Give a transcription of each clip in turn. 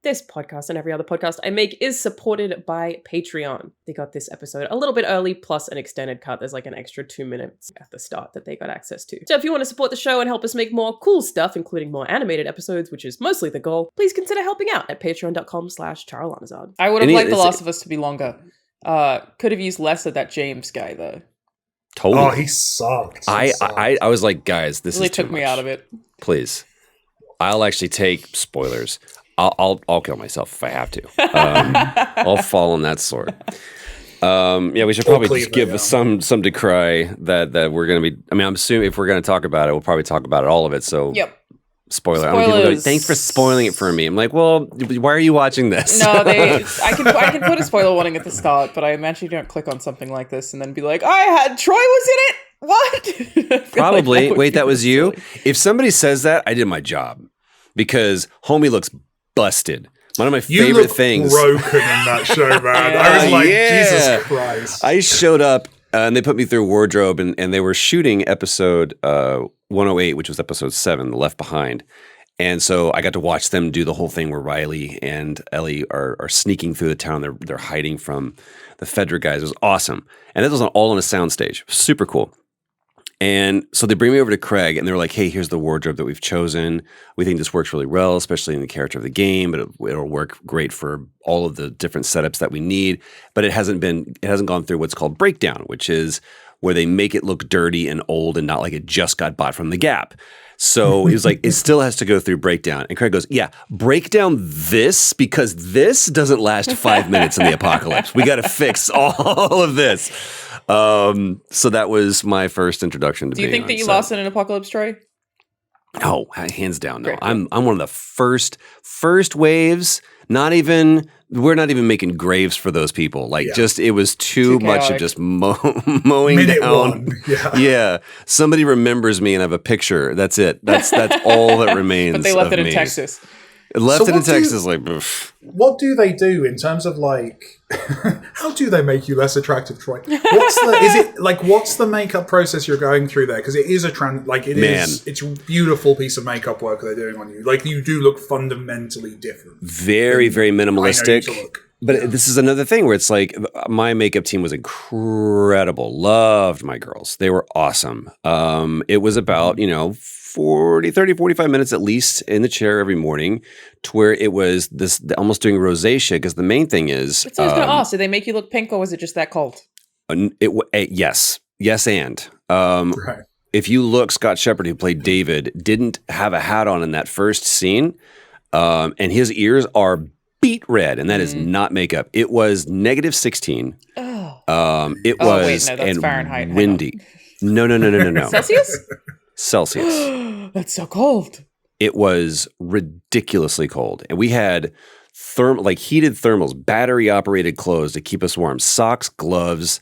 This podcast and every other podcast I make is supported by Patreon. They got this episode a little bit early, plus an extended cut. There's like an extra 2 minutes at the start that they got access to. So if you want to support the show and help us make more cool stuff, including more animated episodes, which is mostly the goal, please consider helping out at patreon.com/Charlanazard. I would have liked The Last of Us to be longer. Could have used less of that James guy, though. Totally. Oh, he sucked. I was like, guys, this really is too took me much. out of it. Please. I'll actually take spoilers. I'll kill myself if I have to. I'll fall on that sword. We should probably just give some decry that we're going to be. I mean, I'm assuming if we're going to talk about it, we'll probably talk about all of it. So, yep. Spoiler. I mean, people go, thanks for spoiling it for me. I'm like, well, why are you watching this? No, I can put a spoiler warning at the start, but I imagine you don't click on something like this and then be like, Troy was in it. What? Probably. Wait, that was you? If somebody says that, I did my job because homie looks busted. One of my favorite things. You look broken in that show, man. I was like, Jesus Christ. I showed up and they put me through wardrobe and they were shooting episode 108, which was episode 7, The Left Behind. And so I got to watch them do the whole thing where Riley and Ellie are sneaking through the town. They're hiding from the Fedra guys. It was awesome. And it was all on a soundstage. Super cool. And so they bring me over to Craig and they're like, hey, here's the wardrobe that we've chosen. We think this works really well, especially in the character of the game, but it'll work great for all of the different setups that we need. But it hasn't gone through what's called breakdown, which is where they make it look dirty and old and not like it just got bought from the Gap. So he was like, it still has to go through breakdown. And Craig goes, yeah, break down this because this doesn't last 5 minutes in the apocalypse. We got to fix all of this. So that was my first introduction to Do you think that you lost in an apocalypse, Troy? No, hands down, no. Great. I'm one of the first waves. We're not even making graves for those people. Like, just it was too much of just mowing Minute down. one. Yeah. Yeah, somebody remembers me and I have a picture. That's it. That's all that remains. But they left it in me. Texas. Left it in Texas, like. Oof. What do they do in terms of like? How do they make you less attractive, Troy? What's the makeup process you're going through there? Because it is it's a beautiful piece of makeup work they're doing on you. Like you do look fundamentally different. Very, very minimalistic. But this is another thing where it's like my makeup team was incredible. Loved my girls. They were awesome. It was about, 30, 45 minutes at least in the chair every morning to where it was this almost doing rosacea because the main thing is... That's what I was going to ask. Did they make you look pink or was it just that cold? Yes. Yes and. Right. If you look, Scott Shepard, who played David, didn't have a hat on in that first scene and his ears are beet red and that is not makeup. It was -16. Oh. It was wait, no, that's Fahrenheit. windy. No. Celsius? That's so cold. It was ridiculously cold. And we had heated thermals, battery operated clothes to keep us warm, socks, gloves,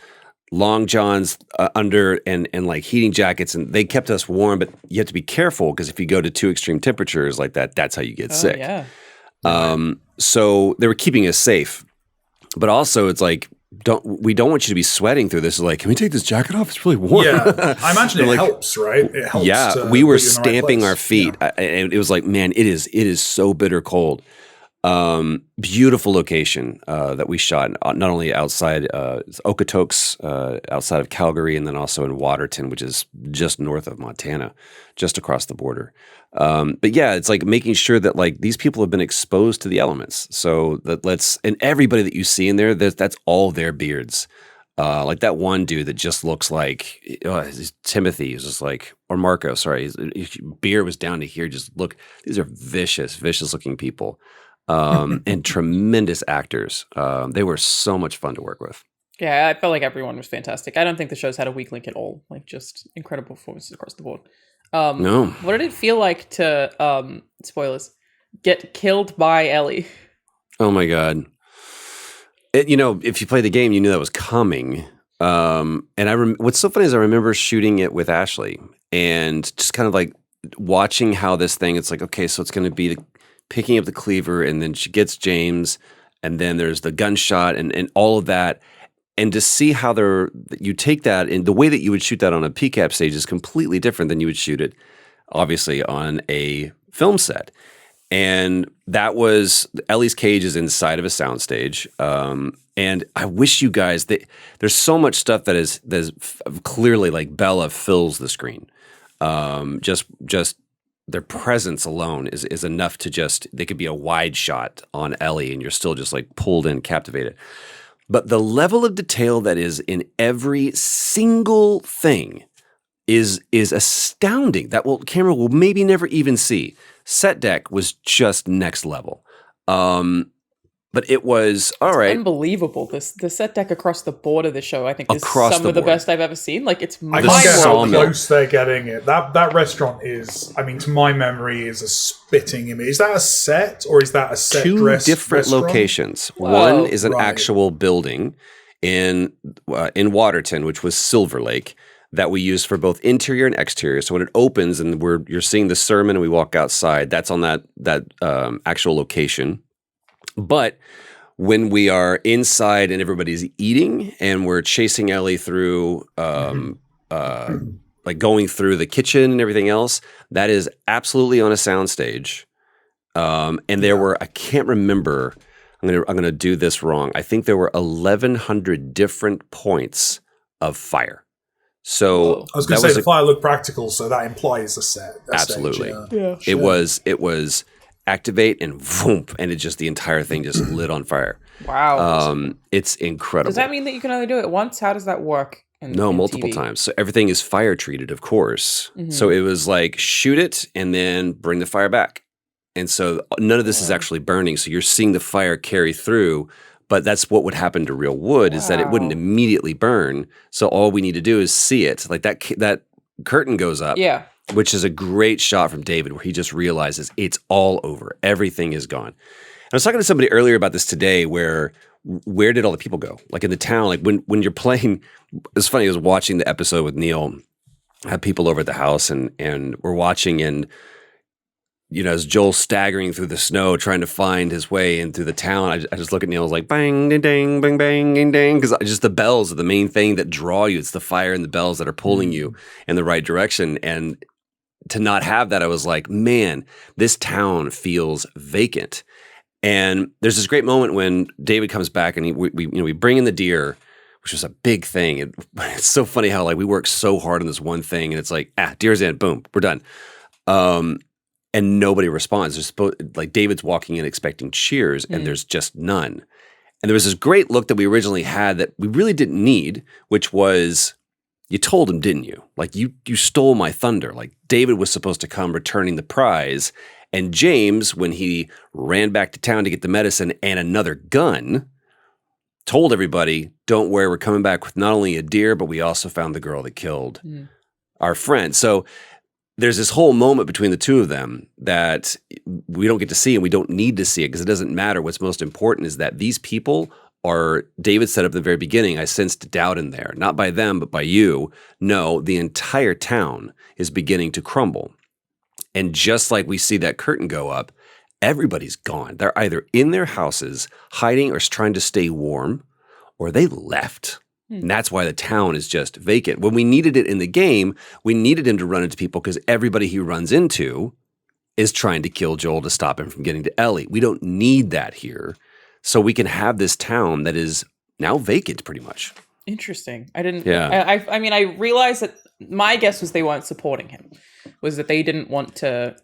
long johns under and like heating jackets. And they kept us warm, but you have to be careful because if you go to too extreme temperatures like that, that's how you get sick. Yeah. So they were keeping us safe, but also it's like, we don't want you to be sweating through this. Like, can we take this jacket off? It's really warm. Yeah, I imagine it helps, right? It helps. Yeah, we were stamping our feet, and it was like, man, it is so bitter cold. Beautiful location that we shot, not only outside Okotoks, outside of Calgary, and then also in Waterton, which is just north of Montana, just across the border. But yeah, it's like making sure that like these people have been exposed to the elements. So that and everybody that you see in there, that's all their beards. Like that one dude that just looks like Timothy is just like, or Marco, sorry, his beard was down to here. Just look, these are vicious looking people. And tremendous actors. They were so much fun to work with. Yeah, I felt like everyone was fantastic. I don't think the show's had a weak link at all. Like, just incredible performances across the board. No. What did it feel like to, spoilers, get killed by Ellie? Oh my God. If you play the game, you knew that was coming. And what's so funny is I remember shooting it with Ashley and just kind of like watching how this thing, it's like, okay, so it's going to be picking up the cleaver and then she gets James and then there's the gunshot and all of that. And to see how you take that and the way that you would shoot that on a PCAP stage is completely different than you would shoot it, obviously, on a film set. And that was Ellie's cage is inside of a soundstage. And I wish you guys there's so much stuff that there's clearly like Bella fills the screen. Just their presence alone is enough to they could be a wide shot on Ellie and you're still just like pulled in, captivated. But the level of detail that is in every single thing is astounding. That camera will maybe never even see. Set deck was just next level. But it was all right. Unbelievable. The set deck across the board of the show, I think, is Across some of the board. best I've ever seen. Like, it's I can't get how sawmill. close they're getting it. That restaurant is, I mean, to my memory, is a spitting image. Is that a set or is that a set Two dress different restaurant? locations. Whoa. One is an Right. actual building in Waterton, which was Silver Lake, that we use for both interior and exterior. So when it opens and you're seeing the sermon and we walk outside, that's on that actual location. But when we are inside and everybody's eating and we're chasing Ellie through, like going through the kitchen and everything else, that is absolutely on a soundstage. And there were, I can't remember, I'm gonna do this wrong. I think there were 1,100 different points of fire. So I was going to say the fire looked practical, so that implies a set. Absolutely. Stage, Yeah. It was activate and voom, and the entire thing just lit on fire. Wow. It's incredible. Does that mean that you can only do it once? How does that work? No, multiple TV? times. So everything is fire treated, of course. So it was like shoot it and then bring the fire back. And so none of this is actually burning. So you're seeing the fire carry through. But that's what would happen to real wood is that it wouldn't immediately burn. So all we need to do is see it. Like that curtain goes up. Yeah. Which is a great shot from David where he just realizes it's all over. Everything is gone. And I was talking to somebody earlier about this today where did all the people go? Like in the town, like when you're playing, it's funny, I was watching the episode with Neil, I had people over at the house and we're watching and, you know, as Joel's staggering through the snow trying to find his way in through the town, I just look at Neil, I was like, bang, ding, ding, bang, bang, ding, ding, because just the bells are the main thing that draw you. It's the fire and the bells that are pulling you in the right direction. And to not have that, I was like, man, this town feels vacant. And there's this great moment when David comes back and we bring in the deer, which was a big thing. It's so funny how like we work so hard on this one thing and it's like, deer's in, boom, we're done. And nobody responds. Like David's walking in expecting cheers and there's just none. And there was this great look that we originally had that we really didn't need, which was, you told him, didn't you? Like you stole my thunder. Like David was supposed to come returning the prize. And James, when he ran back to town to get the medicine and another gun, told everybody, don't worry, we're coming back with not only a deer, but we also found the girl that killed our friend. So there's this whole moment between the two of them that we don't get to see and we don't need to see it because it doesn't matter. What's most important is that these people are, David said at the very beginning, I sensed doubt in there, not by them, but by you. No, the entire town is beginning to crumble. And just like we see that curtain go up, everybody's gone. They're either in their houses hiding or trying to stay warm, or they left. And that's why the town is just vacant. When we needed it in the game, we needed him to run into people because everybody he runs into is trying to kill Joel to stop him from getting to Ellie. We don't need that here. So we can have this town that is now vacant pretty much. Interesting. I didn't. Yeah. I mean, I realized that my guess was they weren't supporting him. Was that they didn't want to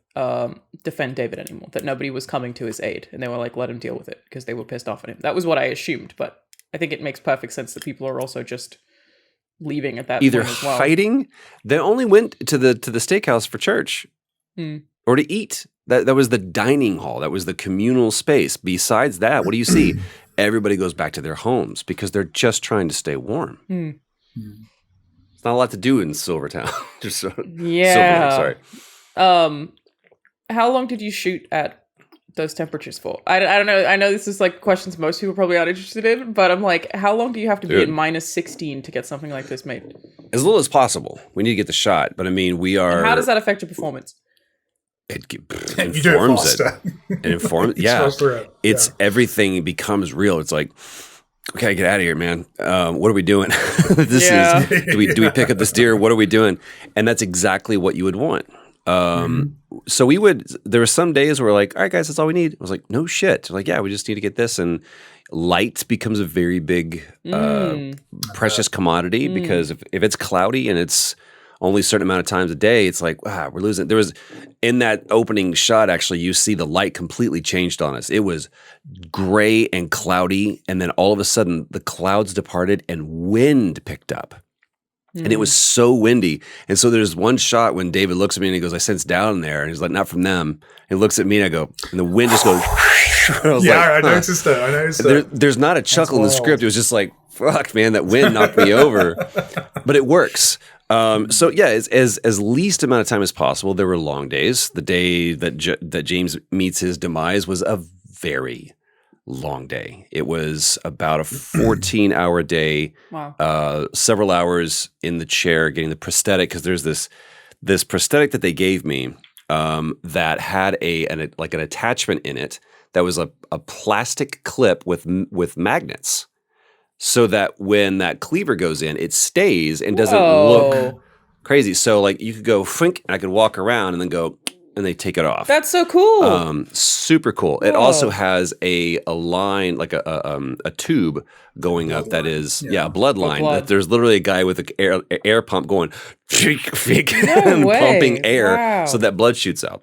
defend David anymore. That nobody was coming to his aid, and they were like, "Let him deal with it," because they were pissed off at him. That was what I assumed, but I think it makes perfect sense that people are also just leaving at that Either point as well. hiding, they only went to the steakhouse for church or to eat. That was the dining hall. That was the communal space. Besides that, what do you see? Everybody goes back to their homes because they're just trying to stay warm. It's not a lot to do in Silvertown. Yeah. Silver Lake, sorry. How long did you shoot at those temperatures for? I don't know. I know this is like questions most people probably aren't interested in, but I'm like, how long do you have to be at minus 16 to get something like this made? As little as possible. We need to get the shot. But I mean, we are... And how does that affect your performance? It You do it informs it. faster. It informs... It's yeah. faster, It's everything becomes real. It's like, okay, get out of here, man. What are we doing? This Yeah. is... Do we pick up this deer? What are we doing? And that's exactly what you would want. So there were some days where we're like, all right, guys, that's all we need. I was like, no shit. Like, yeah, we just need to get this. And light becomes a very big, precious commodity because if it's cloudy and it's only a certain amount of times a day, it's like, wow, we're losing. There was, in that opening shot, actually, you see the light completely changed on us. It was gray and cloudy. And then all of a sudden, the clouds departed and wind picked up. And it was so windy. And so there's one shot when David looks at me and he goes, I sense down there. And he's like, not from them. He looks at me and I go, and the wind just goes. I noticed it. There's not a chuckle in the script. It was just like, fuck, man, that wind knocked me over. But it works. So yeah, as least amount of time as possible. There were long days. The day that James meets his demise was a very long day. It was about a 14-hour day. Wow. Several hours in the chair getting the prosthetic, because there's this prosthetic that they gave me that had an attachment in it that was a plastic clip with magnets, so that when that cleaver goes in, it stays and doesn't look crazy. So like you could go frink, and I could walk around and then go, and they take it off. That's so cool. Super cool. Whoa. It also has a line, like a tube going up that is a blood line. That there's literally a guy with an air pump going and pumping air so that blood shoots out.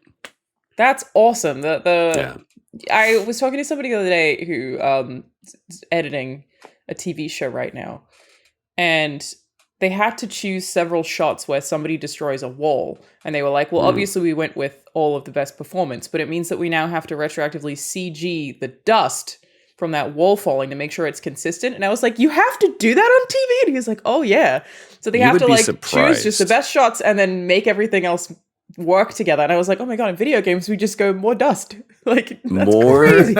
That's awesome. I was talking to somebody the other day who is editing a TV show right now, and they had to choose several shots where somebody destroys a wall. And they were like, well, obviously we went with all of the best performance, but it means that we now have to retroactively CG the dust from that wall falling to make sure it's consistent. And I was like, you have to do that on TV? And he was like, oh yeah. So they have to choose just the best shots and then make everything else work together. And I was like, oh my God, in video games, we just go more dust. Like, that's crazy.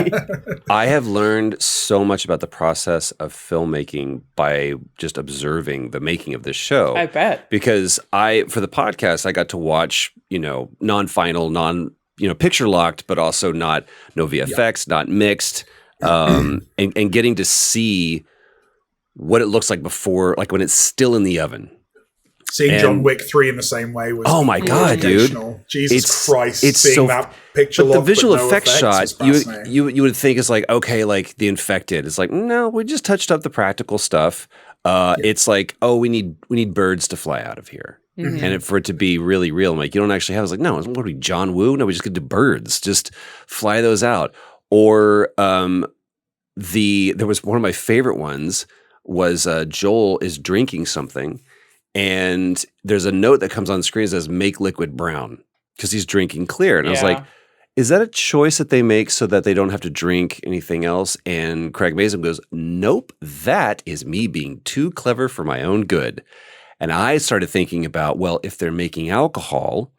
I have learned so much about the process of filmmaking by just observing the making of this show. I bet. Because for the podcast, I got to watch, non-final, picture locked, but also no VFX, not mixed, and getting to see what it looks like before, like when it's still in the oven. Seeing John Wick 3 in the same way was my God, dude! Jesus Christ! It's seeing so that picture, but the visual effects shot, you would think is like, okay, like The Infected. It's like, no, we just touched up the practical stuff. It's like, oh, we need birds to fly out of here, and for it to be really real. I'm like, you don't actually have. It's like, no, what are we, John Woo? No, we just get to birds, just fly those out. Or there was one of my favorite ones was Joel is drinking something. And there's a note that comes on the screen that says, make liquid brown, because he's drinking clear. And I was like, is that a choice that they make so that they don't have to drink anything else? And Craig Mazin goes, nope, that is me being too clever for my own good. And I started thinking about, well, if they're making alcohol,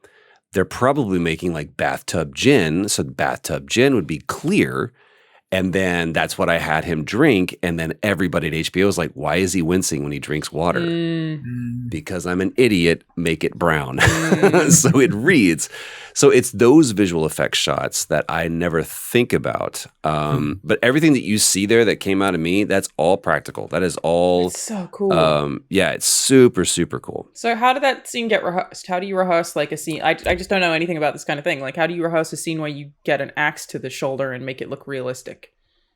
they're probably making like bathtub gin. So bathtub gin would be clear. And then that's what I had him drink. And then everybody at HBO was like, why is he wincing when he drinks water? Because I'm an idiot, make it brown. So it reads. So it's those visual effects shots that I never think about. But everything that you see there that came out of me, that's all practical. That is all. It's so cool. It's super, super cool. So how did that scene get rehearsed? How do you rehearse like a scene? I just don't know anything about this kind of thing. Like, how do you rehearse a scene where you get an axe to the shoulder and make it look realistic?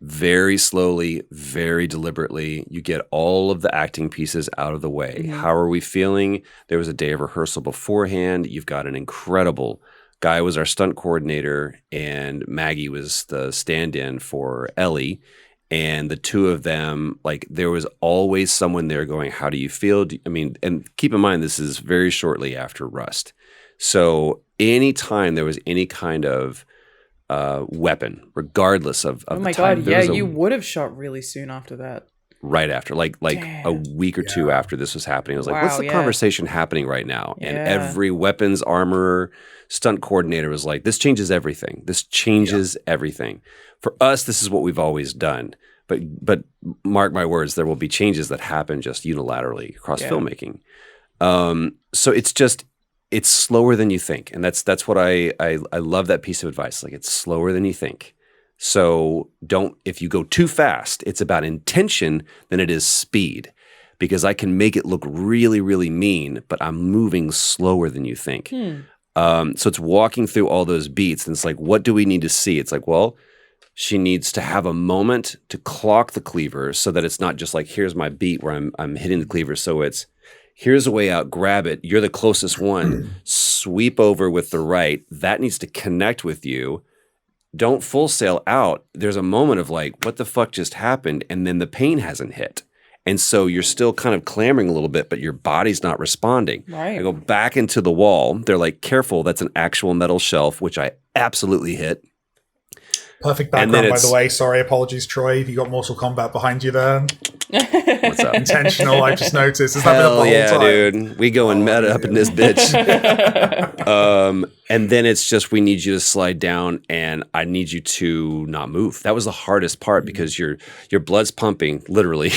Very slowly, very deliberately, you get all of the acting pieces out of the way. How are we feeling? There was a day of rehearsal beforehand. You've got an incredible guy was our stunt coordinator, and Maggie was the stand-in for Ellie. And the two of them, like, there was always someone there going, how do you feel? And keep in mind, this is very shortly after Rust. So anytime there was any kind of weapon, regardless of oh my the time. God, yeah, you would have shot really soon after that. Right after, like a week or two after this was happening. I was like, what's the conversation happening right now? And every weapons armorer, stunt coordinator was like, this changes everything. This changes everything. For us, this is what we've always done. But mark my words, there will be changes that happen just unilaterally across filmmaking. So it's slower than you think. And that's what I love that piece of advice. Like, it's slower than you think. So if you go too fast, it's about intention than it is speed, because I can make it look really, really mean, but I'm moving slower than you think. So it's walking through all those beats, and it's like, what do we need to see? It's like, well, she needs to have a moment to clock the cleaver so that it's not just like, here's my beat where I'm hitting the cleaver. So it's, here's a way out, grab it. You're the closest one. Sweep over with the right. That needs to connect with you. Don't full sail out. There's a moment of like, what the fuck just happened? And then the pain hasn't hit. And so you're still kind of clamoring a little bit, but your body's not responding. Right. I go back into the wall. They're like, careful, that's an actual metal shelf, which I absolutely hit. Perfect background, by the way. Sorry, apologies, Troy. Have you got Mortal Kombat behind you there? What's up? Intentional, I just noticed. Has that been up the whole yeah, time? dude. We going meta up in this bitch. And then it's just, we need you to slide down and I need you to not move. That was the hardest part because your blood's pumping, literally.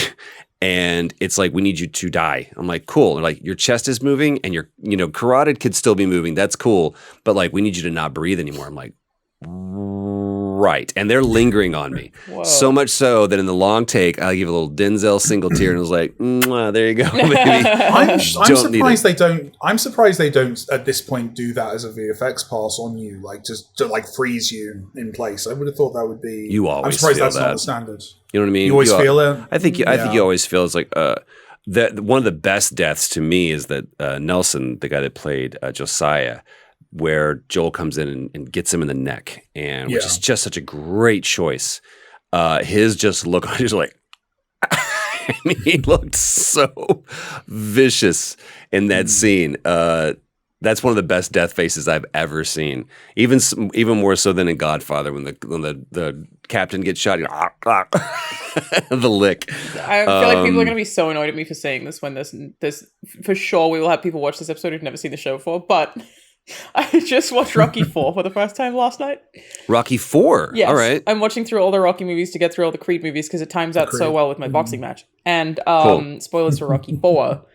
And it's like, we need you to die. I'm like, cool. They're like, your chest is moving and your, carotid could still be moving. That's cool. But like, we need you to not breathe anymore. I'm like, right. And they're lingering on me. Whoa. So much so that in the long take, I give a little Denzel single tear and I was like, there you go, baby. I'm surprised they don't. I'm surprised they don't at this point do that as a VFX pass on you, like just to like freeze you in place. I would have thought that would be. You always I'm surprised feel that's not that. the standard. You know what I mean? You always feel it. I think you always feel it's like that. One of the best deaths to me is that Nelson, the guy that played Josiah, where Joel comes in and gets him in the neck, and which is just such a great choice. His just look on, he's like, I mean, he looked so vicious in that scene. That's one of the best death faces I've ever seen. Even more so than in Godfather when the captain gets shot. The lick. I feel like people are going to be so annoyed at me for saying this when this for sure we will have people watch this episode who've never seen the show before, but I just watched Rocky 4 for the first time last night. Rocky 4? Yes. All right. I'm watching through all the Rocky movies to get through all the Creed movies because it times out so well with my boxing match. And Cool. spoilers for Rocky 4.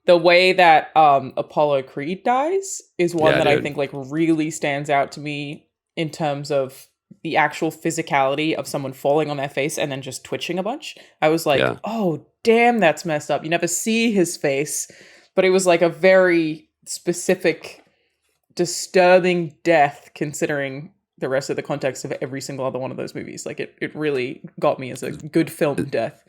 The way that Apollo Creed dies is one that I think like really stands out to me in terms of the actual physicality of someone falling on their face and then just twitching a bunch. I was like, oh, damn, that's messed up. You never see his face, but it was like a very specific, disturbing death considering the rest of the context of every single other one of those movies. Like it really got me as a good film death.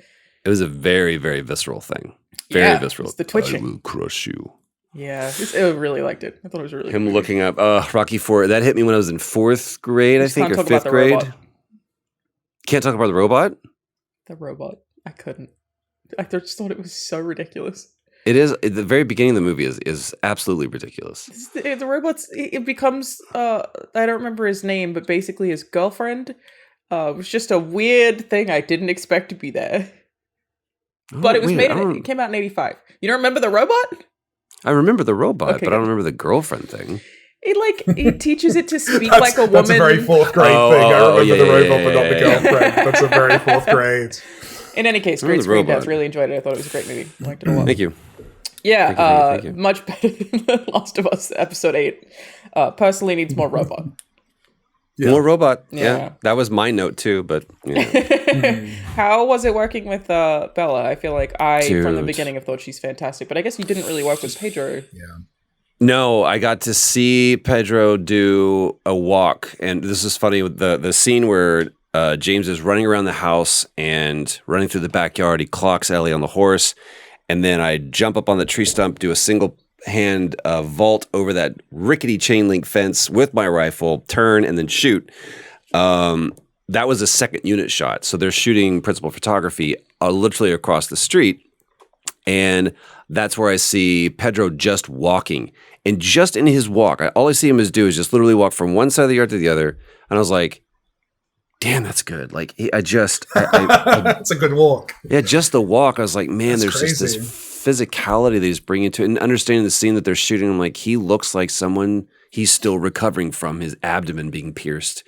It was a very, very visceral thing. Very visceral. It's the twitching. I will crush you. Yeah, I really liked it. I thought it was really Him good. looking up Rocky 4. That hit me when I was in 4th grade, I think, or 5th grade. Robot. Can't talk about the robot? The robot. I couldn't. I just thought it was so ridiculous. It is. At the very beginning of the movie is absolutely ridiculous. The robot's, it becomes, I don't remember his name, but basically his girlfriend. It was just a weird thing I didn't expect to be there. But it was it came out in 85. You don't remember the robot? I remember the robot, Okay, but I don't remember the girlfriend thing. It teaches it to speak like a woman. That's a very 4th grade thing. I remember the robot, but not the yeah. girlfriend. That's a very 4th grade. In any case, great screen death. Really enjoyed it. I thought it was a great movie. I liked it a lot. Thank you. Yeah, Thank you. much better than The Last of Us episode 8. Personally needs more robot. Yeah. More robot. Yeah. Yeah. That was my note too, but How was it working with Bella? I feel like from the Dude. beginning, have thought she's fantastic, but I guess you didn't really work with Pedro. Yeah. No, I got to see Pedro do a walk, and this is funny with the scene where James is running around the house and running through the backyard. He clocks Ellie on the horse, and then I jump up on the tree stump, do a single hand vault over that rickety chain link fence with my rifle, turn, and then shoot. That was a second unit shot. So they're shooting principal photography literally across the street. And that's where I see Pedro just walking. And just in his walk, all I see him do is just literally walk from one side of the yard to the other. And I was like, damn, that's good. Like, That's a good walk. yeah, just the walk. I was like, man, That's there's crazy. just this physicality that he's bringing to it. And understanding the scene that they're shooting, I'm like, he looks like someone he's still recovering from his abdomen being pierced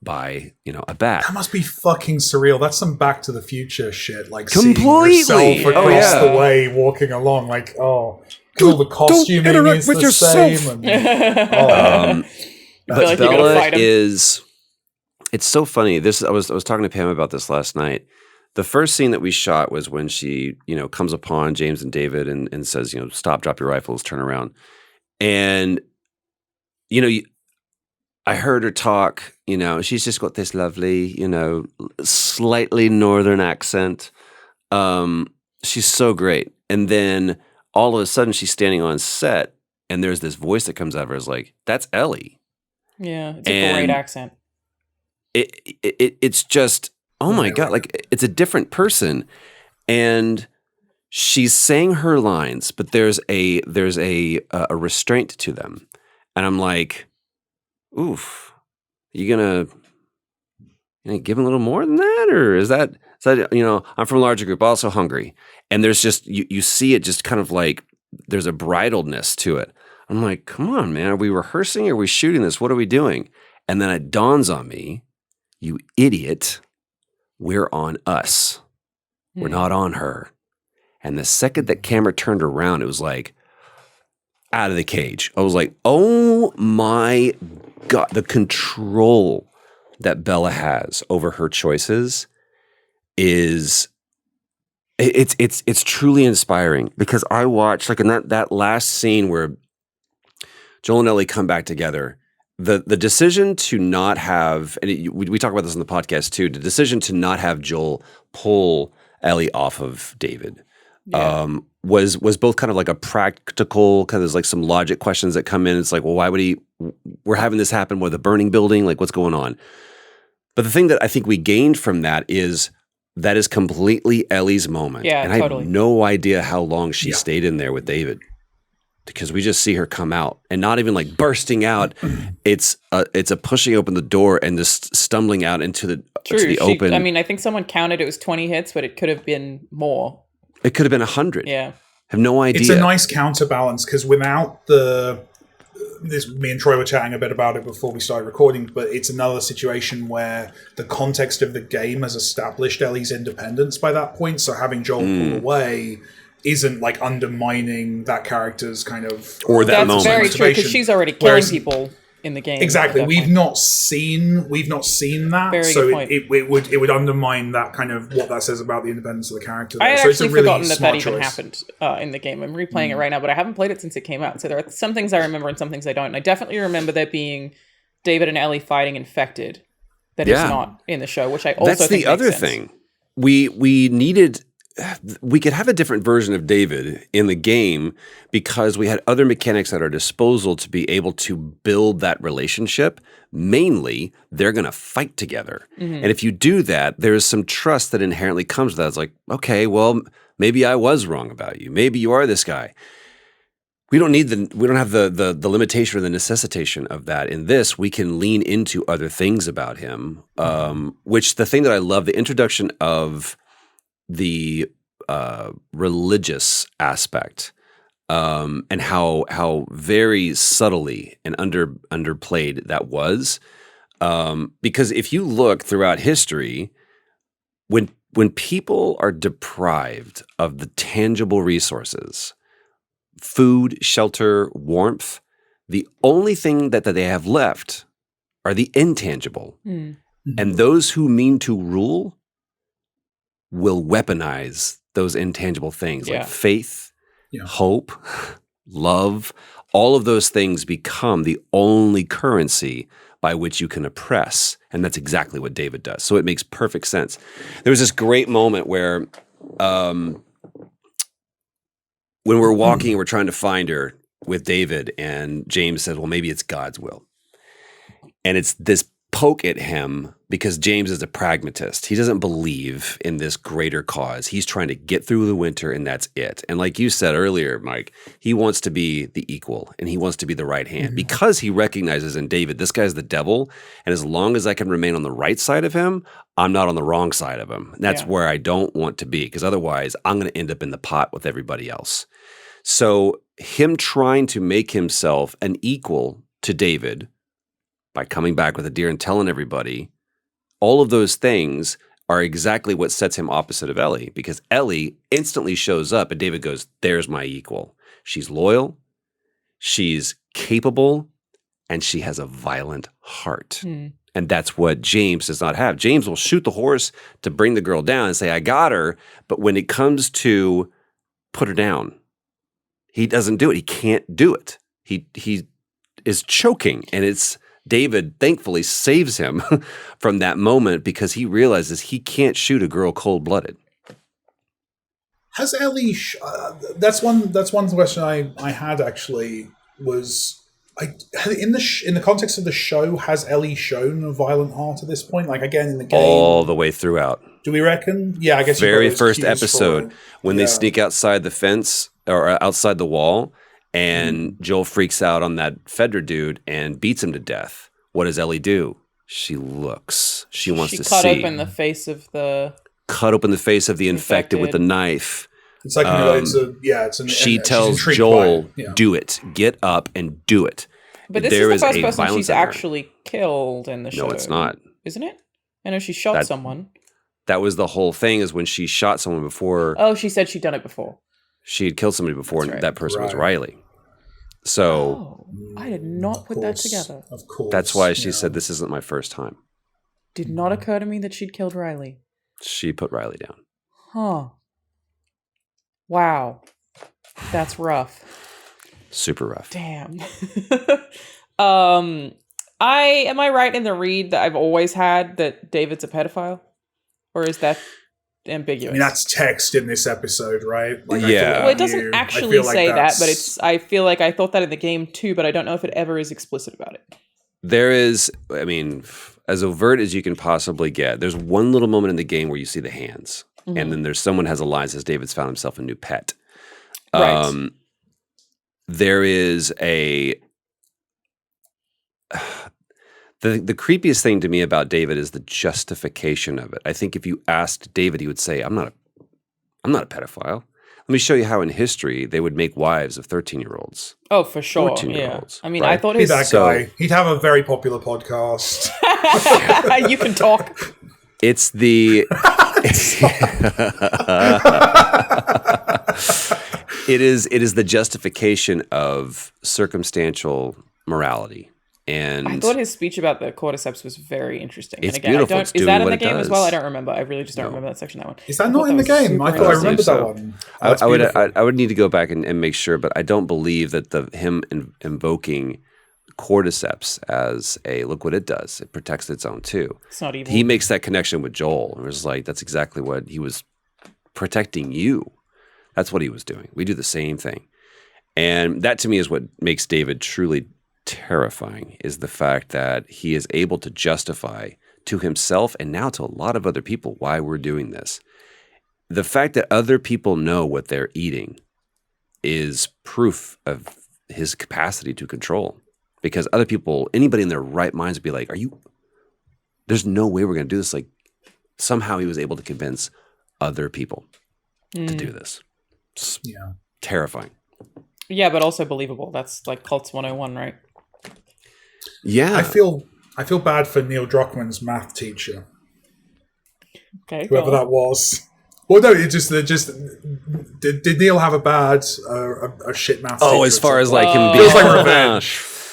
by, a bat. That must be fucking surreal. That's some Back to the Future shit. Like Completely. seeing yourself Oh, across yeah. the way, walking along. Like, all the costuming interact is with the yourself. same. And, I feel like you're gonna Bella fight him. it's so funny. I was talking to Pam about this last night. The first scene that we shot was when she, comes upon James and David and says, stop, drop your rifles, turn around. And I heard her talk, she's just got this lovely, slightly northern accent. She's so great. And then all of a sudden she's standing on set and there's this voice that comes out of her is like, that's Ellie. Yeah, it's a great accent. It's just, oh my God, like it's a different person. And she's saying her lines, but there's a restraint to them. And I'm like, oof, you gonna give him a little more than that? Or is that, I'm from a larger group, also hungry. And there's just, you see it just kind of like, there's a bridledness to it. I'm like, come on, man, are we rehearsing? Are we shooting this? What are we doing? And then it dawns on me, you idiot, we're on us. We're not on her. And the second that camera turned around, it was like, out of the cage. I was like, oh my God, the control that Bella has over her choices is it's truly inspiring, because I watched, like, in that last scene where Joel and Ellie come back together, the decision to not have, and we talk about this on the podcast too, the decision to not have Joel pull Ellie off of David was both kind of like a practical, kind of, there's like some logic questions that come in. It's like, well, why would we're having this happen with a burning building? Like, what's going on? But the thing that I think we gained from that is completely Ellie's moment. Yeah, and totally. I have no idea how long she stayed in there with David, because we just see her come out and not even like bursting out. It's a pushing open the door and just stumbling out into the open. I mean, I think someone counted it was 20 hits, but it could have been more. It could have been 100. Yeah. I have no idea. It's a nice counterbalance, because without me and Troy were chatting a bit about it before we started recording, but it's another situation where the context of the game has established Ellie's independence by that point. So having Joel pull away isn't like undermining that character's kind of That's moment. very true, because she's already killing people in the game. Exactly. We've not seen that. Very so good point. it would undermine that kind of what that says about the independence of the character. I so it's actually a really forgotten that smart even choice. happened in the game. I'm replaying it right now, but I haven't played it since it came out. So there are some things I remember and some things I don't. And I definitely remember there being David and Ellie fighting Infected that is not in the show, which I also That's think the other makes sense. thing. We could have a different version of David in the game, because we had other mechanics at our disposal to be able to build that relationship. Mainly, they're going to fight together. And if you do that, there's some trust that inherently comes with that. It's like, okay, well, maybe I was wrong about you. Maybe you are this guy. We don't have the limitation or the necessitation of that. In this, we can lean into other things about him, which the thing that I love, the introduction of the religious aspect, and how very subtly and underplayed that was, because if you look throughout history, when people are deprived of the tangible resources, food, shelter, warmth, the only thing that they have left are the intangible. And those who mean to rule will weaponize those intangible things, like faith, hope, love. All of those things become the only currency by which you can oppress. And that's exactly what David does. So it makes perfect sense. There was this great moment where when we're walking, we're trying to find her with David, and James said, well, maybe it's God's will. And it's this poke at him, because James is a pragmatist. He doesn't believe in this greater cause. He's trying to get through the winter, and that's it. And like you said earlier, Mike, he wants to be the equal, and he wants to be the right hand, because he recognizes in David, this guy's the devil, and as long as I can remain on the right side of him, I'm not on the wrong side of him. And that's where I don't want to be, because otherwise I'm going to end up in the pot with everybody else. So him trying to make himself an equal to David by coming back with a deer and telling everybody, all of those things are exactly what sets him opposite of Ellie, because Ellie instantly shows up and David goes, there's my equal. She's loyal, she's capable, and she has a violent heart. And that's what James does not have. James will shoot the horse to bring the girl down and say, I got her. But when it comes to put her down, he doesn't do it. He can't do it. He is choking, and it's David thankfully saves him from that moment because he realizes he can't shoot a girl cold-blooded. Has Ellie? That's one question I had actually was. In the context of the show, has Ellie shown a violent heart at this point? Like again in the game, all the way throughout. Do we reckon? Yeah, I guess very first episode when they sneak outside the fence or outside the wall, and Joel freaks out on that Fedra dude and beats him to death. What does Ellie do? She looks. She wants to see. Cut open the face of the infected with a knife. It's like she tells Joel, "Do it. Get up and do it." But this is the first person she's actually killed in the show. No, it's not. Isn't it? I know she shot someone. That was the whole thing, is when she shot someone before. Oh, she said she'd done it before. She had killed somebody before, and that person was Riley. So I did not put that together. Of course. That's why she said, "This isn't my first time." Did not occur to me that she'd killed Riley. She put Riley down. Huh. Wow. That's rough. Super rough. Damn. Am I right in the read that I've always had that David's a pedophile? Or is that ambiguous? I mean, that's text in this episode, right? Like, yeah. Well, it doesn't actually say that, but I feel like I thought that in the game too, but I don't know if it ever is explicit about it. There is, I mean, as overt as you can possibly get. There's one little moment in the game where you see the hands. Mm-hmm. And then there's someone has a line that says David's found himself a new pet. Right. There is the creepiest thing to me about David is the justification of it. I think if you asked David, he would say, I'm not a pedophile. Let me show you how in history they would make wives of 13-year-olds. Oh, for sure. 14-year-olds. Yeah. I mean, right? I thought guy. He'd have a very popular podcast. You can talk. It's the it is the justification of circumstantial morality. And I thought his speech about the cordyceps was very interesting. It's and again, beautiful. Is that in the game as well? I don't remember. I really just don't remember that section of that one. Is that not in the game? I thought I remembered that one. I would need to go back and make sure, but I don't believe that him invoking cordyceps as look what it does. It protects its own too. It's not evil. He makes that connection with Joel. And it was like, that's exactly what he was protecting you. That's what he was doing. We do the same thing. And that to me is what makes David truly terrifying, is the fact that he is able to justify to himself and now to a lot of other people why we're doing this. The fact that other people know what they're eating is proof of his capacity to control. Because other people, anybody in their right minds would be like, there's no way we're going to do this. Like, somehow he was able to convince other people to do this. It's terrifying. Yeah, but also believable. That's like Cults 101, right? Yeah. I feel bad for Neil Druckmann's math teacher. Okay. Whoever that was. Well, no, did Neil have a shit math teacher? Oh, as far as like him feels like revenge.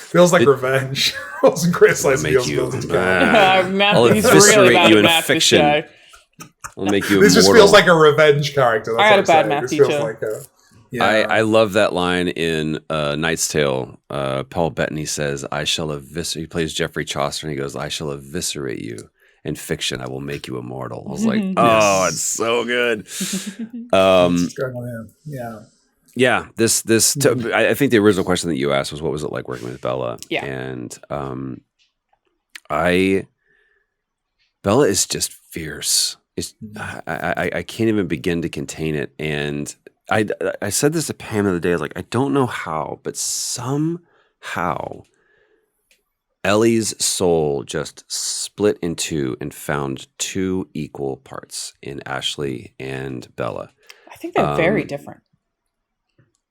Feels like revenge. I wasn't criticizing Neil's ability to I'll eviscerate you in fiction. I'll make you This immortal. just feels like a revenge character. That's I had a bad math teacher. I love that line in Knight's Tale. Paul Bettany says, "I shall eviscerate." He plays Geoffrey Chaucer, and he goes, "I shall eviscerate you in fiction. I will make you immortal." I was like, "Oh, it's so good." Yeah. I think the original question that you asked was, "What was it like working with Bella?" Yeah, and Bella is just fierce. I can't even begin to contain it, and I said this to Pam the other day. I was like, I don't know how, but somehow Ellie's soul just split in two and found two equal parts in Ashley and Bella. I think they're very different.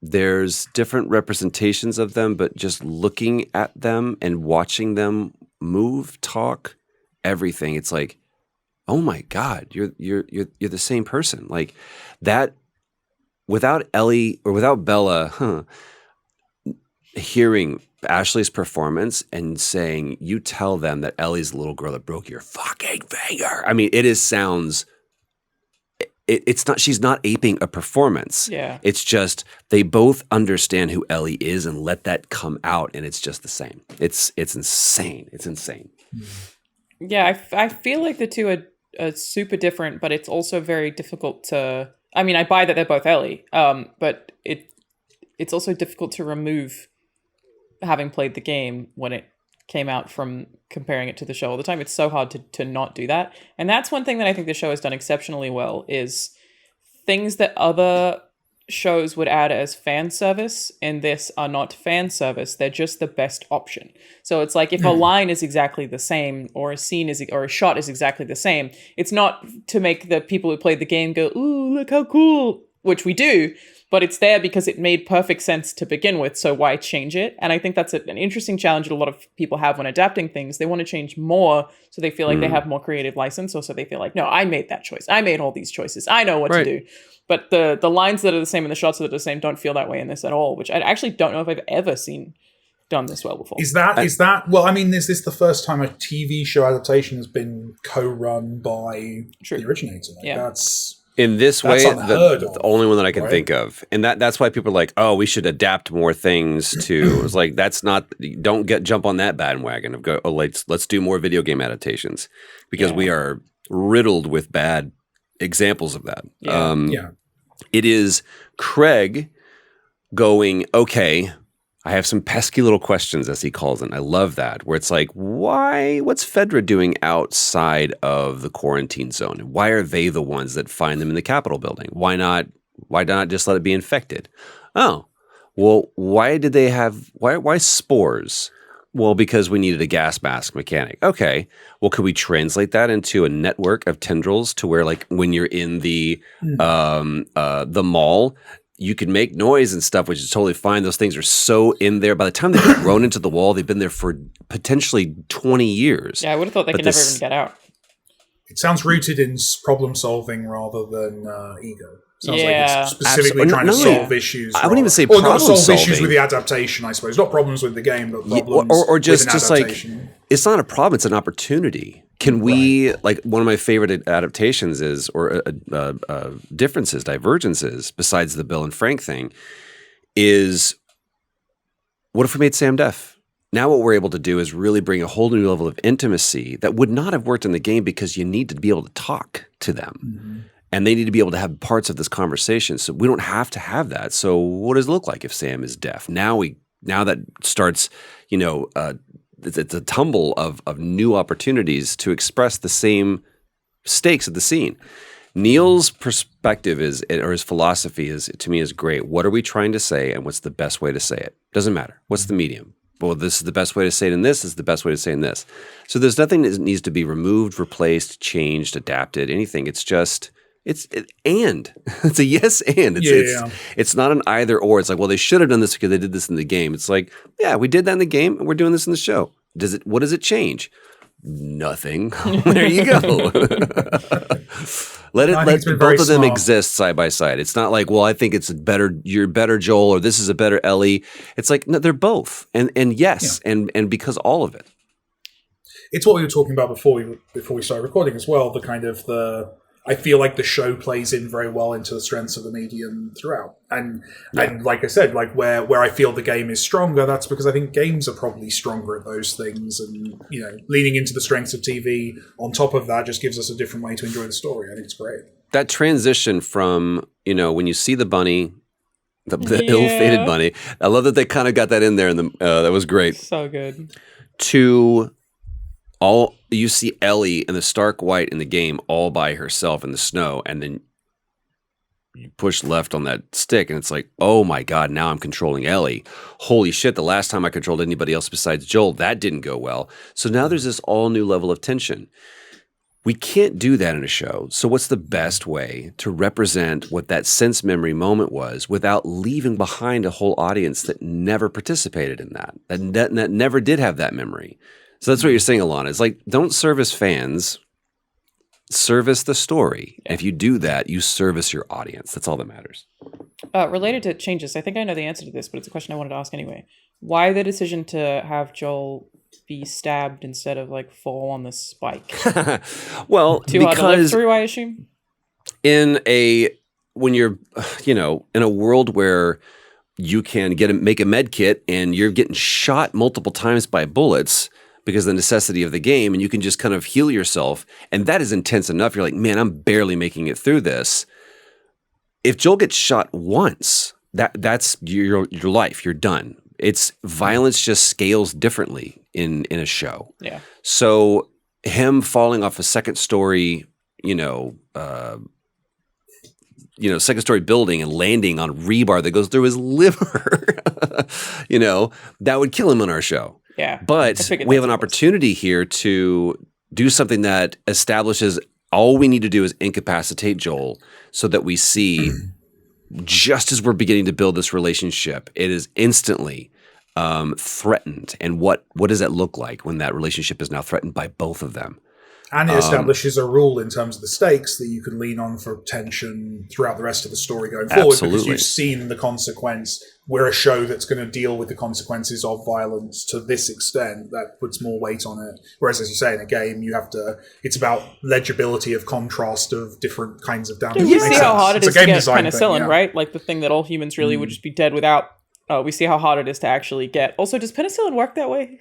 There's different representations of them, but just looking at them and watching them move, talk, everything, it's like, oh my God, you're the same person. Like that. Without Ellie or without Bella hearing Ashley's performance and saying, you tell them that Ellie's the little girl that broke your fucking finger. I mean, sounds it's not, she's not aping a performance. Yeah. It's just they both understand who Ellie is and let that come out, and it's just the same. It's insane. It's insane. Yeah, I feel like the two are super different, but it's also very difficult to. I mean, I buy that they're both Ellie, but it's also difficult to remove having played the game when it came out from comparing it to the show all the time. It's so hard to not do that. And that's one thing that I think the show has done exceptionally well is things that other shows would add as fan service in this are not fan service. They're just the best option. So it's like if a line is exactly the same or a scene is or a shot is exactly the same, it's not to make the people who played the game go, "Ooh, look how cool," which we do. But it's there because it made perfect sense to begin with, so why change it? And I think that's an interesting challenge that a lot of people have when adapting things. They want to change more so they feel like they have more creative license, or so they feel like, no, I made that choice. I made all these choices. I know what to do. But the lines that are the same and the shots that are the same don't feel that way in this at all, which I actually don't know if I've ever seen done this well before. Is that well, I mean, is this the first time a TV show adaptation has been co-run by the originator? Like, that's... In this way, the only one that I can think of. And that's why people are like, oh, we should adapt more things to. It's like, that's not, don't jump on that bandwagon of go, oh, let's do more video game adaptations. Because we are riddled with bad examples of that. It is Craig going, okay, I have some pesky little questions, as he calls it. I love that, where it's like, what's Fedra doing outside of the quarantine zone? Why are they the ones that find them in the Capitol building? Why not just let it be infected? Oh, well, why spores? Well, because we needed a gas mask mechanic. Okay, well, could we translate that into a network of tendrils to where, like, when you're in the mall, you can make noise and stuff, which is totally fine. Those things are so in there. By the time they've grown into the wall, they've been there for potentially 20 years. Yeah, I would have thought they could never even get out. It sounds rooted in problem solving rather than ego. Sounds like it's specifically trying to solve issues. I wouldn't even say problem solving. Or not solve issues with the adaptation, I suppose. Not problems with the game, but problems or just with an adaptation. Like, it's not a problem, it's an opportunity. Can we, like, one of my favorite adaptations is, or differences, divergences, besides the Bill and Frank thing, is what if we made Sam deaf? Now what we're able to do is really bring a whole new level of intimacy that would not have worked in the game because you need to be able to talk to them. Mm-hmm. And they need to be able to have parts of this conversation. So we don't have to have that. So what does it look like if Sam is deaf? Now that starts, it's a tumble of new opportunities to express the same stakes of the scene. Neil's perspective or his philosophy to me is great. What are we trying to say, and what's the best way to say it? Doesn't matter. What's the medium? Well, this is the best way to say it in this. This is the best way to say it in this. So there's nothing that needs to be removed, replaced, changed, adapted, anything. It's just it's a yes and. It's not an either or. It's like, well, they should have done this because they did this in the game. It's like, yeah, we did that in the game, and we're doing this in the show. What does it change? Nothing. There you go. let both of them exist side by side. It's not like, well, I think it's you're better Joel, or this is a better Ellie. It's like, no, they're both. And yes, and because all of it. It's what we were talking about before we started recording as well, I feel like the show plays in very well into the strengths of the medium throughout. And like I said, like where I feel the game is stronger, that's because I think games are probably stronger at those things. And, leaning into the strengths of TV on top of that just gives us a different way to enjoy the story. I think it's great. That transition from, when you see the bunny, the ill-fated bunny, I love that they kind of got that in there. And that was great. So good. To... you see Ellie in the stark white in the game all by herself in the snow, and then you push left on that stick and it's like, oh my God, now I'm controlling Ellie. Holy shit, the last time I controlled anybody else besides Joel, that didn't go well. So now there's this all new level of tension. We can't do that in a show. So what's the best way to represent what that sense memory moment was without leaving behind a whole audience that never participated in that never did have that memory? So that's what you're saying, Alanah. It's like, don't service fans, service the story. And if you do that, you service your audience. That's all that matters. Related to changes, I think I know the answer to this, but it's a question I wanted to ask anyway. Why the decision to have Joel be stabbed instead of fall on the spike? Well, too hard to live through, I assume? when you're, in a world where you can make a med kit and you're getting shot multiple times by bullets because of the necessity of the game, and you can just kind of heal yourself, and that is intense enough. You're like, man, I'm barely making it through this. If Joel gets shot once, that's your life. You're done. It's violence just scales differently in a show. Yeah. So him falling off a second story, second story building and landing on rebar that goes through his liver, that would kill him on our show. Yeah. But we have an opportunity here to do something that establishes all we need to do is incapacitate Joel so that we see, just as we're beginning to build this relationship, it is instantly threatened. And what does that look like when that relationship is now threatened by both of them? And it establishes a rule in terms of the stakes that you can lean on for tension throughout the rest of the story going forward. Absolutely. Because you've seen the consequence. We're a show that's going to deal with the consequences of violence to this extent. That puts more weight on it. Whereas, as you say, in a game, it's about legibility of contrast of different kinds of damage. We see how hard it is to get penicillin, thing, right? Like the thing that all humans really would just be dead without. We see how hard it is to actually get. Also, does penicillin work that way?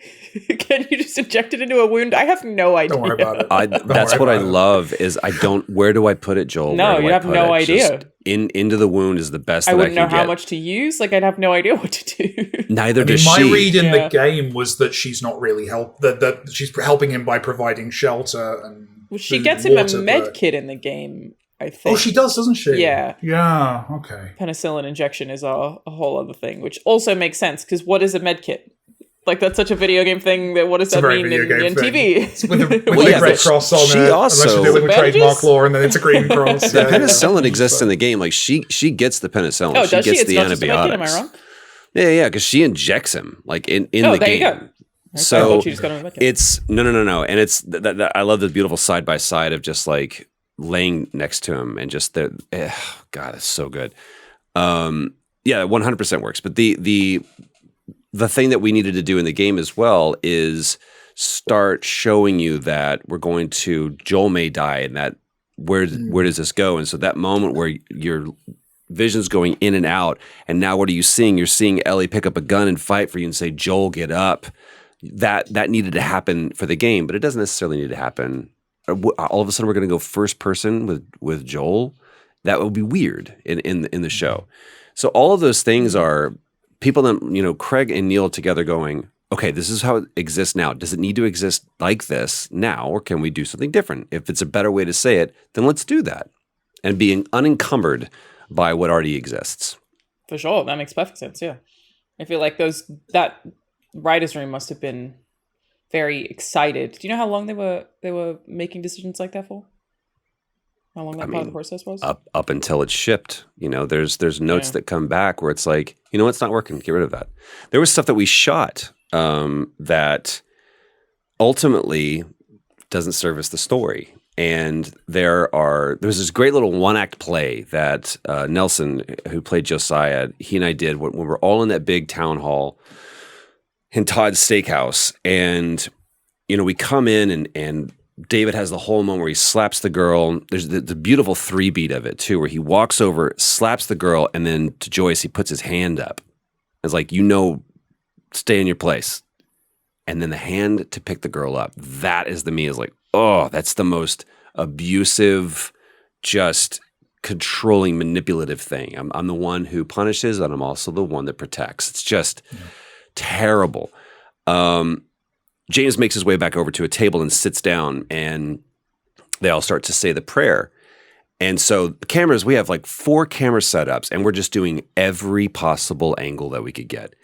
Can you just inject it into a wound? I have no idea. Don't worry about it. That's what I love is where do I put it, Joel? No, you have no idea. Just into the wound is the best I that I wouldn't can know get. how much to use. Like, I'd have no idea what to do. Neither does she. My read in the game was that she's not really that she's helping him by providing shelter and she gets him a med kit in the game, I think. Oh, she does, doesn't she? Yeah. Yeah, okay. Penicillin injection is a whole other thing, which also makes sense, because what is a med kit? Like, that's such a video game thing that what does that mean in TV? It's with a red cross on it. Unless you're dealing with trademark law, and then it's a green cross. The penicillin exists in the game. Like, she gets the penicillin. Oh, she does gets It's the not antibiotics. Just a med kit, am I wrong? Yeah, because she injects him, like, in the game. There you go. So it's no, and it's that I love the beautiful side by side of just like laying next to him and just God, it's so good. 100% works. But the thing that we needed to do in the game as well is start showing you that Joel may die, and that where does this go? And so that moment where your vision's going in and out, and now what are you seeing? You're seeing Ellie pick up a gun and fight for you and say, Joel, get up. That needed to happen for the game, but it doesn't necessarily need to happen. All of a sudden, we're going to go first person with Joel. That would be weird in the show. So all of those things are people that Craig and Neil together going, okay, this is how it exists now. Does it need to exist like this now, or can we do something different? If it's a better way to say it, then let's do that and being unencumbered by what already exists. For sure, that makes perfect sense. Yeah, I feel like that writer's room must have been very excited. Do you know how long they were making decisions like that for? How long that part of the process was? Up until it's shipped. There's notes that come back where it's like, it's not working. Get rid of that. There was stuff that we shot that ultimately doesn't service the story. And there's this great little one-act play that Nelson, who played Josiah, he and I did when we were all in that big town hall in Todd's Steakhouse, and we come in and David has the whole moment where he slaps the girl. There's the beautiful 3-beat of it too, where he walks over, slaps the girl, and then to Joyce he puts his hand up. It's like, stay in your place, and then the hand to pick the girl up. That is is like, oh, that's the most abusive, just controlling, manipulative thing. I'm the one who punishes, and I'm also the one that protects. It's just terrible. James makes his way back over to a table and sits down, and they all start to say the prayer. And so the cameras, we have like 4 camera setups, and we're just doing every possible angle that we could get.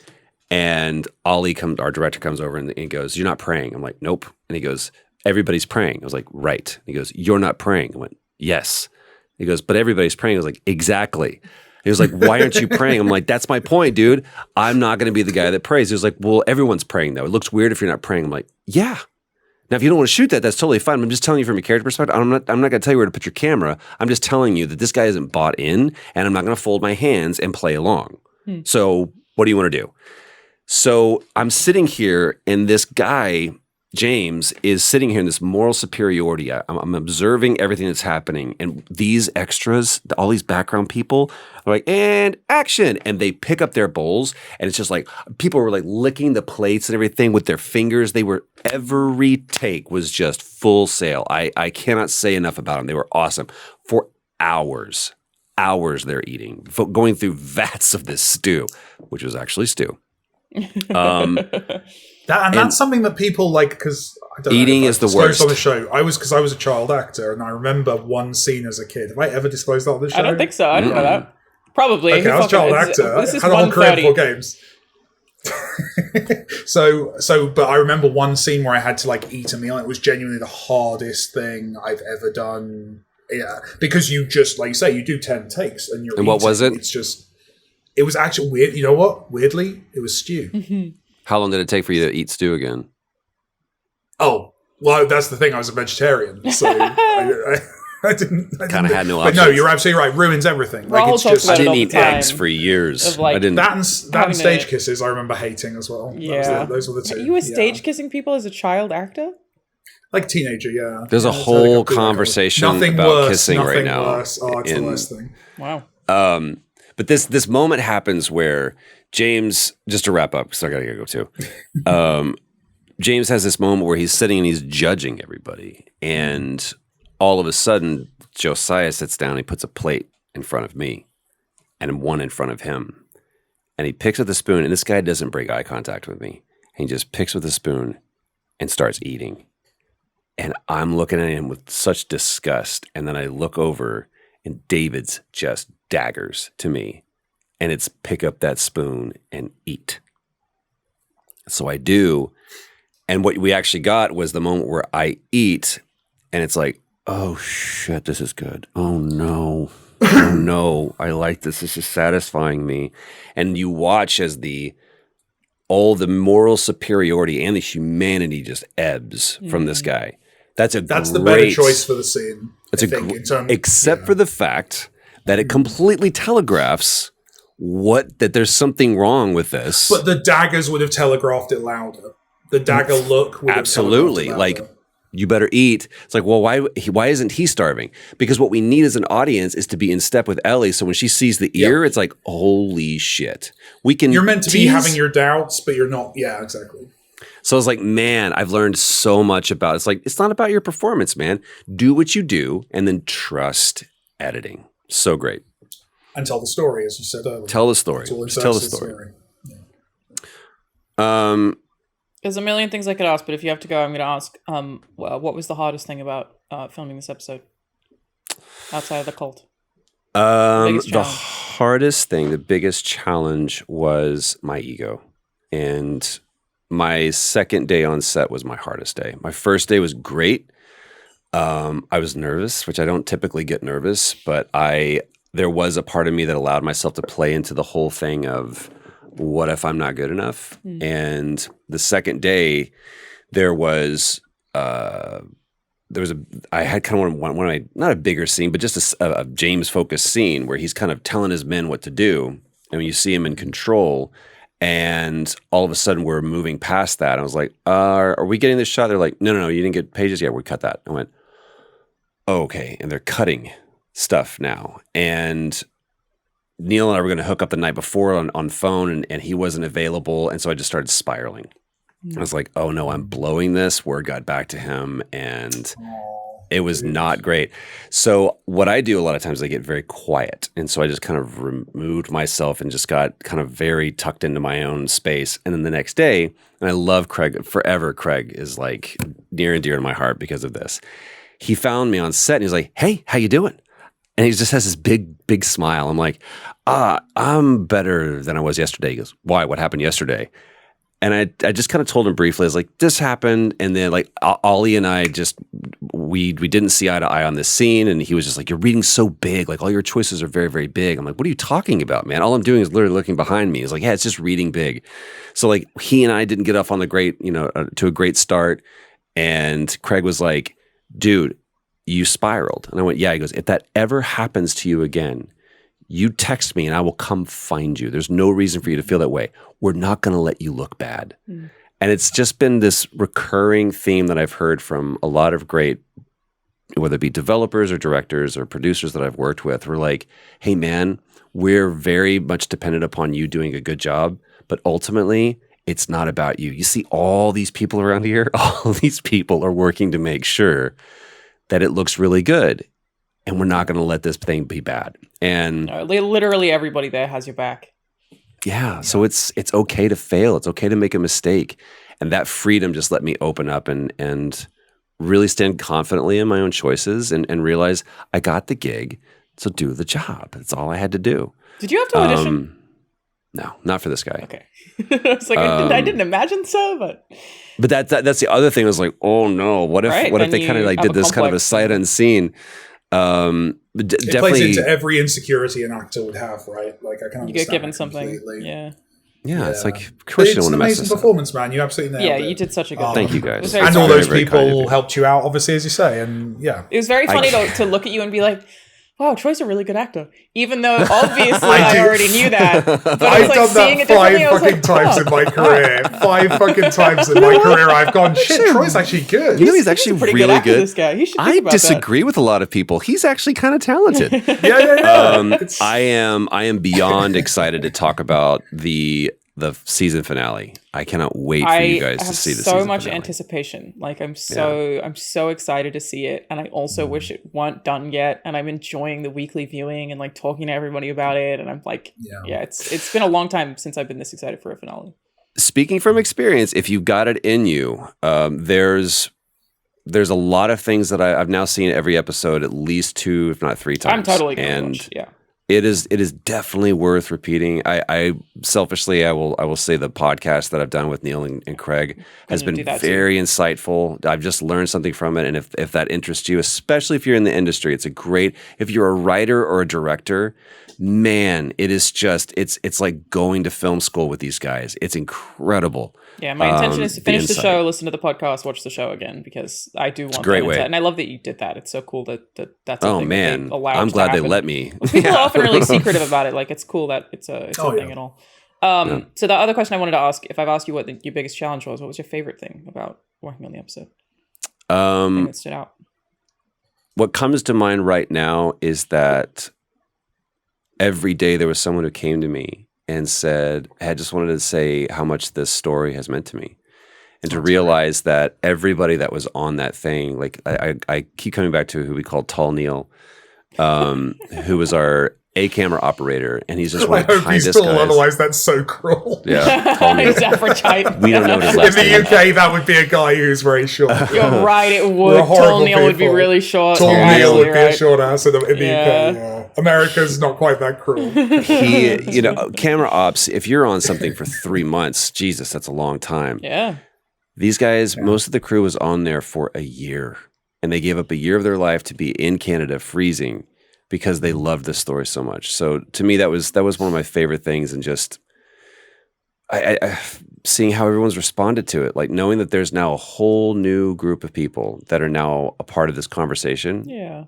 And Ollie our director comes over and he goes, "You're not praying." I'm like, "Nope." And he goes, "Everybody's praying." I was like, "Right." He goes, "You're not praying." I went, "Yes." He goes, "But everybody's praying." I was like, "Exactly." He was like, "Why aren't you praying?" I'm like, "That's my point, dude. I'm not going to be the guy that prays." He was like, "Well, everyone's praying, though. It looks weird if you're not praying." I'm like, "Yeah. Now, if you don't want to shoot that, that's totally fine. I'm just telling you from a character perspective. I'm not going to tell you where to put your camera. I'm just telling you that this guy isn't bought in, and I'm not going to fold my hands and play along. So what do you want to do?" So I'm sitting here, and this guy James is sitting here in this moral superiority. I'm observing everything that's happening. And these extras, all these background people are like, and action. And they pick up their bowls. And it's just like, people were like licking the plates and everything with their fingers. Every take was just full sail. I cannot say enough about them. They were awesome. For hours they're eating, going through vats of this stew, which was actually stew. That's something that people like, because eating is the worst on the show. I was a child actor, and I remember one scene as a kid. Have I ever disclosed that on the show? I don't think so. I didn't know that. Probably. Okay, I was a child actor. This is had a whole career 1:30. before games. But I remember one scene where I had to like eat a meal. And it was genuinely the hardest thing I've ever done. Yeah, because you just, like you say, you do 10 takes, and you're. And what was it? It was actually weird. You know what? Weirdly, it was stew. Mm-hmm. How long did it take for you to eat stew again? Oh, well, that's the thing. I was a vegetarian, so I didn't. Kind of had no But options. no, you're absolutely right. Ruins everything. Like Rahul it's talks just about I it didn't all the eat time. eggs for years. Of, like, I didn't. that and having stage a- kisses. I remember hating as well. Yeah. Those were the two. You were Yeah. stage kissing people as a child actor? Like teenager, yeah. There's a Yeah, whole totally conversation nothing about worse, kissing nothing right now. Worse. Oh, it's the worst thing. Wow. But this moment happens where James, just to wrap up, because I gotta go too. James has this moment where he's sitting and he's judging everybody, and all of a sudden Josiah sits down. He puts a plate in front of me, and one in front of him, and he picks up the spoon. And this guy doesn't break eye contact with me. He just picks with the spoon and starts eating. And I'm looking at him with such disgust. And then I look over, and David's just daggers to me. And it's pick up that spoon and eat. So I do. And what we actually got was the moment where I eat, and it's like, oh shit, this is good. Oh no. Oh no. I like this. This is satisfying me. And you watch as all the moral superiority and the humanity just ebbs from this guy. That's the better choice for the scene. Except for the fact that it completely telegraphs that there's something wrong with this. But the daggers would have telegraphed it louder. The dagger look would absolutely have like, telegraphed it louder. you better eat. It's like, well, why isn't he starving? Because what we need as an audience is to be in step with Ellie. So when she sees the ear, it's like, holy shit. You're meant to be having your doubts, but you're not. Yeah, exactly. So I was like, man, I've learned so much about it. It's like, it's not about your performance, man. Do what you do and then trust editing. So great. And tell the story, as you said earlier. Tell the story. Just tell the story. Yeah. There's a million things I could ask, but if you have to go, I'm going to ask, what was the hardest thing about filming this episode? Outside of the cult. The hardest thing, the biggest challenge was my ego. And my second day on set was my hardest day. My first day was great. I was nervous, which I don't typically get nervous, but there was a part of me that allowed myself to play into the whole thing of, what if I'm not good enough? And the second day, I had kind of one of my, not a bigger scene, but just a James focused scene where he's kind of telling his men what to do. And when you see him in control, and all of a sudden we're moving past that. I was like, are we getting this shot? They're like, no, you didn't get pages yet. We cut that. I went, oh, okay. And they're cutting stuff now. And Neil and I were going to hook up the night before on phone, and he wasn't available. And so I just started spiraling. I was like, oh no, I'm blowing this. Word got back to him, and it was not great. So what I do a lot of times, I get very quiet. And so I just kind of removed myself and just got kind of very tucked into my own space. And then the next day, and I love Craig forever. Craig is like near and dear to my heart because of this. He found me on set and he's like, hey, how you doing? And he just has this big smile. I'm like, I'm better than I was yesterday. He goes, why? What happened yesterday? And I just kind of told him briefly. I was like, this happened. And then like Ollie and I we didn't see eye to eye on this scene. And he was just like, you're reading so big. Like all your choices are very, very big. I'm like, what are you talking about, man? All I'm doing is literally looking behind me. He's like, yeah, it's just reading big. So like he and I didn't get off on to a great start. And Craig was like, dude, you spiraled. And I went, yeah. He goes, if that ever happens to you again, you text me and I will come find you. There's no reason for you to feel that way. We're not going to let you look bad. And it's just been this recurring theme that I've heard from a lot of great, whether it be developers or directors or producers that I've worked with, were like, hey man, we're very much dependent upon you doing a good job, but ultimately it's not about you. You see all these people around here, all these people are working to make sure that it looks really good. And we're not going to let this thing be bad. And literally everybody there has your back. Yeah. So it's okay to fail. It's okay to make a mistake. And that freedom just let me open up and really stand confidently in my own choices and realize I got the gig, so do the job. That's all I had to do. Did you have to audition? No, not for this guy. Okay. It's like I didn't imagine so, but that's the other thing. I was like, oh no, what if they kind of like did this kind of a sight unseen? It definitely plays into every insecurity an actor would have, right? Like I can understand. You get given that something. completely. Yeah, it's like, of course you don't It's want an to mess amazing this up. performance, man. You absolutely nailed it. Yeah, you did such a good job. Thank you guys. And all Very, those very kind of people you. helped you out, obviously, as you say. And yeah, It was very funny to look at you and be like, wow, Troy's a really good actor. Even though obviously I already knew that. But I've like, done seeing that it differently, I was 5 fucking like, times in my career. 5 fucking times in my career, I've gone, shit, Troy's actually good. You know, he's actually pretty really good actor, good. this guy. He should think I about disagree with a lot of people. He's actually kind of talented. Yeah. I am beyond excited to talk about the season finale. I cannot wait for you guys to see the season so much finale. anticipation. Like I'm so excited to see it, and I also wish it weren't done yet. And I'm enjoying the weekly viewing and like talking to everybody about it. And I'm like, it's been a long time since I've been this excited for a finale. Speaking from experience, if you've got it in you, there's a lot of things that I've now seen every episode at least 2, if not 3 times. I'm totally gonna watch. Yeah. It is definitely worth repeating. I selfishly, I will say the podcast that I've done with Neil and Craig has been very insightful. I've just learned something from it. And if that interests you, especially if you're in the industry, it's if you're a writer or a director, man, it is just, it's like going to film school with these guys. It's incredible. Yeah, my intention is to finish the show, listen to the podcast, watch the show again, because I do want great way. And I love that you did that. It's so cool that that's oh man, I'm glad they let me. People are often really secretive about it. Like it's cool that it's a thing at all. So the other question I wanted to ask, if I've asked you what your biggest challenge was, what was your favorite thing about working on the episode? Thing that stood out. What comes to mind right now is that every day there was someone who came to me and said, I just wanted to say how much this story has meant to me. And to realize that everybody that was on that thing, like I keep coming back to who we called Tall Neil, who was our camera operator, and he's just one of the kindest guys. Otherwise that's so cruel. Yeah, Tall Neil. We don't know his last name. In the UK, that would be a guy who's very short. You're right, it would. Tall Neil would be really short. Tall Neil would be a short ass in the UK. Yeah. America's not quite that cruel. Camera ops, if you're on something for 3 months, Jesus, that's a long time. Yeah. These guys, most of the crew was on there for a year, and they gave up a year of their life to be in Canada freezing because they loved this story so much. So to me, that was one of my favorite things, and just I seeing how everyone's responded to it, like knowing that there's now a whole new group of people that are now a part of this conversation. Yeah,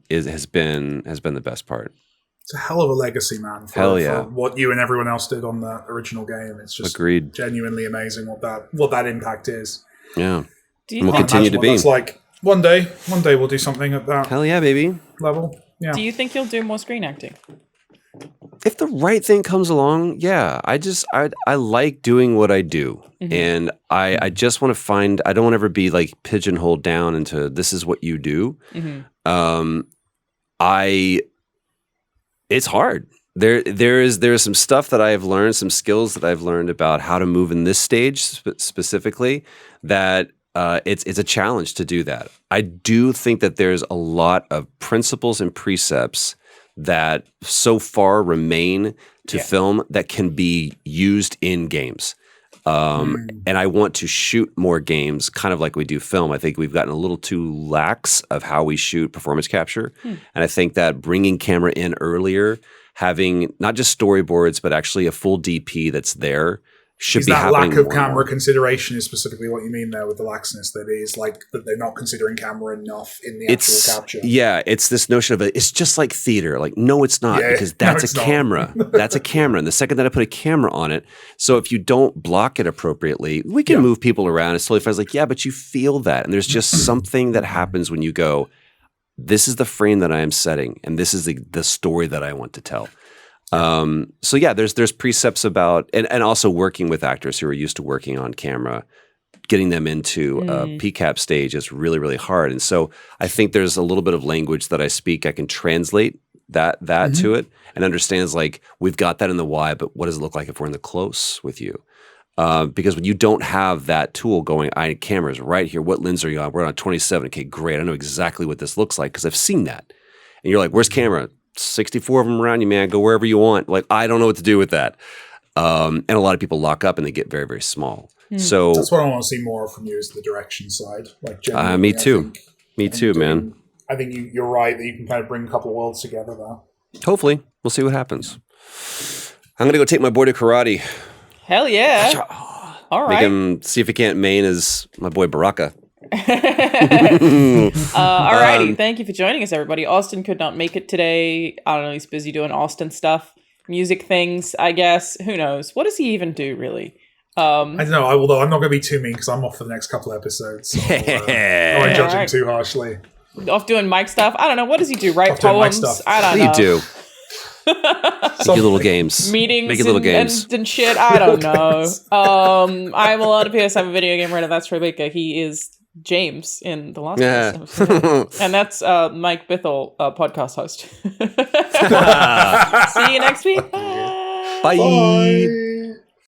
has been the best part. It's a hell of a legacy, man. For what you and everyone else did on that original game. It's just genuinely amazing what that impact is. Yeah, we'll continue to be. It's like one day we'll do something at that. Hell yeah, baby. Level. Yeah. Do you think you'll do more screen acting? If the right thing comes along, yeah. I like doing what I do. Mm-hmm. And I just want to find, I don't want to ever be like pigeonholed down into this is what you do. Mm-hmm. It's hard. There is some stuff that I have learned, some skills that I've learned about how to move in this stage specifically, that it's a challenge to do that. I do think that there's a lot of principles and precepts that so far remain to film that can be used in games. And I want to shoot more games kind of like we do film. I think we've gotten a little too lax of how we shoot performance capture. And I think that bringing camera in earlier, having not just storyboards, but actually a full DP that's there, should is be that happening lack of more and camera more. consideration is specifically what you mean there with the laxness, that is like that they're not considering camera enough in the actual capture. Yeah, it's this notion of it's just like theater. Like, no, it's not, Yeah, because no, that's it's a not. camera. That's a camera. And the second that I put a camera on it, so if you don't block it appropriately, we can move people around. It's totally fine. It's like, yeah, but you feel that. And there's just something that happens when you go, this is the frame that I am setting, and this is the story that I want to tell. So yeah, there's precepts about, and also working with actors who are used to working on camera, getting them into a PCAP stage is really, really hard. And so I think there's a little bit of language that I speak. I can translate that to it and understands, like, we've got that in the why, but what does it look like if we're in the close with you? Because when you don't have that tool going, camera's right here. What lens are you on? We're on 27. Okay, great. I know exactly what this looks like because I've seen that. And you're like, where's camera? 64 of them around you, man. Go wherever you want. Like, I don't know what to do with that. And a lot of people lock up and they get very, very small. So that's what I want to see more from you, is the direction side. Like, me too. Me too, man. I think you're right that you can kind of bring a couple of worlds together there. Hopefully. We'll see what happens. I'm going to go take my boy to karate. Hell yeah. All right. Make him see if he can't main as my boy Baraka. Alrighty, thank you for joining us, everybody. Austin could not make it today. I don't know, he's busy doing Austin stuff, music things, I guess. Who knows? What does he even do, really? I don't know, although I'm not going to be too mean because I'm off for the next couple episodes. So I won't judge him too harshly. Off doing mic stuff? I don't know. What does he do? Write poems? I don't know. What do you do? Make your little games. Meetings Make your little games. And shit. I don't know. I'm Alanah, Pearce. I'm a video game writer. That's Rebecca. He is James in The Last of Us. And that's Mike Bithell, podcast host. See you next week. Bye. Bye.